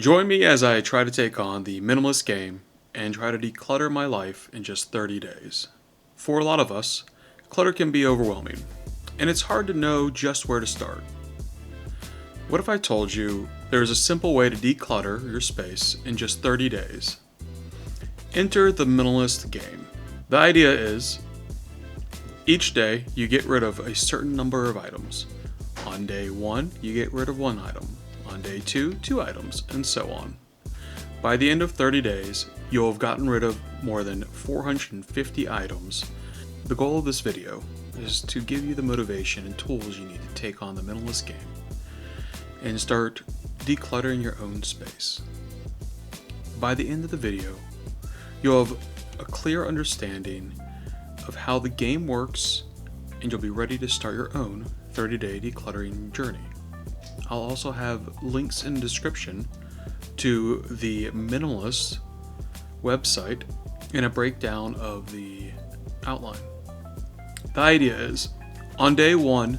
Join me as I try to take on the minimalist game and try to declutter my life in just 30 days. For a lot of us, clutter can be overwhelming, and it's hard to know just where to start. What if I told you there is a simple way to declutter your space in just 30 days? Enter the minimalist game. The idea is each day you get rid of a certain number of items. On day 1, you get rid of 1 item. On day 2, 2 items, and so on. By the end of 30 days, you'll have gotten rid of more than 450 items. The goal of this video is to give you the motivation and tools you need to take on the minimalist game and start decluttering your own space. By the end of the video, you'll have a clear understanding of how the game works, and you'll be ready to start your own 30-day decluttering journey. I'll also have links in the description to the Minimalist website and a breakdown of the outline. The idea is, on day 1,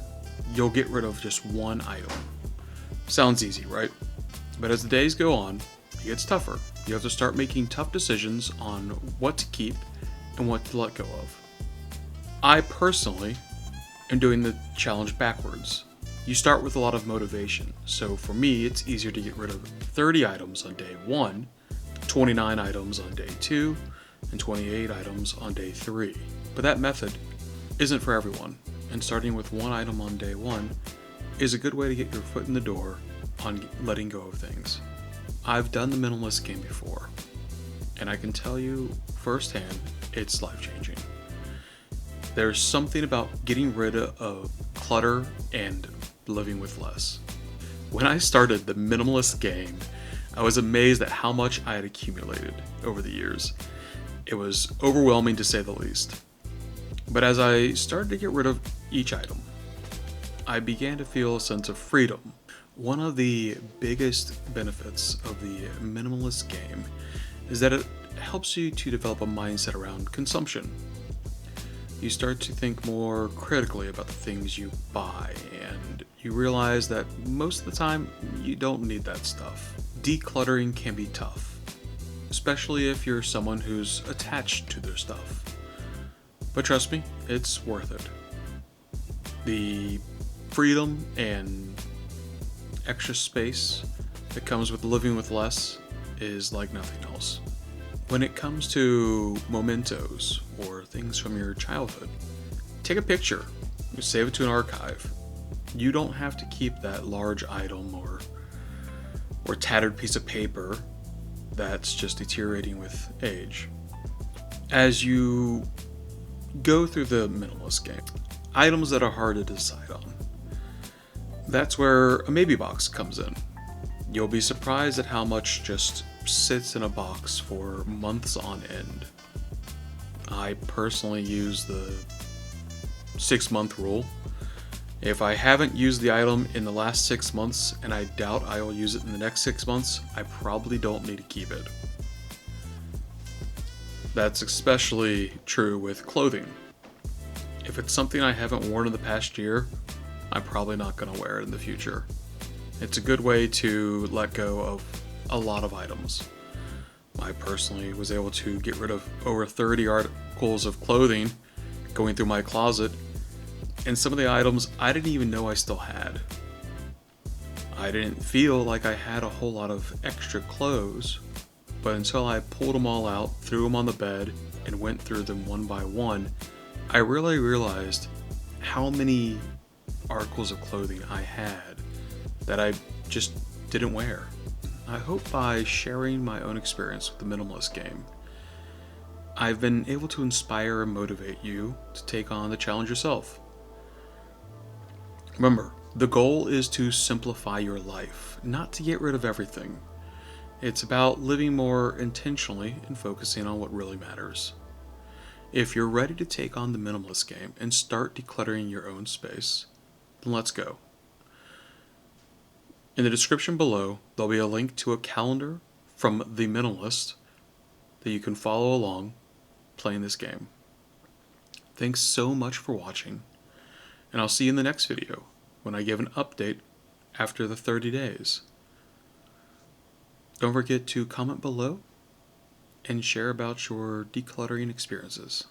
you'll get rid of just 1 item. Sounds easy, right? But as the days go on, it gets tougher. You have to start making tough decisions on what to keep and what to let go of. I personally am doing the challenge backwards. You start with a lot of motivation, so for me it's easier to get rid of 30 items on day 1, 29 items on day 2, and 28 items on day 3. But that method isn't for everyone, and starting with 1 item on day 1 is a good way to get your foot in the door on letting go of things. I've done the minimalist game before, and I can tell you firsthand, it's life-changing. There's something about getting rid of clutter and living with less. When I started the minimalist game, I was amazed at how much I had accumulated over the years. It was overwhelming to say the least. But as I started to get rid of each item, I began to feel a sense of freedom. One of the biggest benefits of the minimalist game is that it helps you to develop a mindset around consumption. You start to think more critically about the things you buy, and you realize that most of the time you don't need that stuff. Decluttering can be tough, especially if you're someone who's attached to their stuff. But trust me, it's worth it. The freedom and extra space that comes with living with less is like nothing else. When it comes to mementos or things from your childhood, take a picture, save it to an archive. You don't have to keep that large item or tattered piece of paper that's just deteriorating with age. As you go through the minimalist game, items that are hard to decide on, that's where a maybe box comes in. You'll be surprised at how much just sits in a box for months on end. I personally use the 6-month rule. If I haven't used the item in the last 6 months, and I doubt I will use it in the next 6 months, I probably don't need to keep it. That's especially true with clothing. If it's something I haven't worn in the past year, I'm probably not going to wear it in the future. It's a good way to let go of a lot of items. I personally was able to get rid of over 30 articles of clothing going through my closet, and some of the items I didn't even know I still had. I didn't feel like I had a whole lot of extra clothes, but until I pulled them all out, threw them on the bed, and went through them one by one, I really realized how many articles of clothing I had that I just didn't wear. I hope by sharing my own experience with the minimalist game, I've been able to inspire and motivate you to take on the challenge yourself. Remember, the goal is to simplify your life, not to get rid of everything. It's about living more intentionally and focusing on what really matters. If you're ready to take on the minimalist game and start decluttering your own space, then let's go. In the description below, there'll be a link to a calendar from The Minimalist that you can follow along playing this game. Thanks so much for watching, and I'll see you in the next video when I give an update after the 30 days. Don't forget to comment below and share about your decluttering experiences.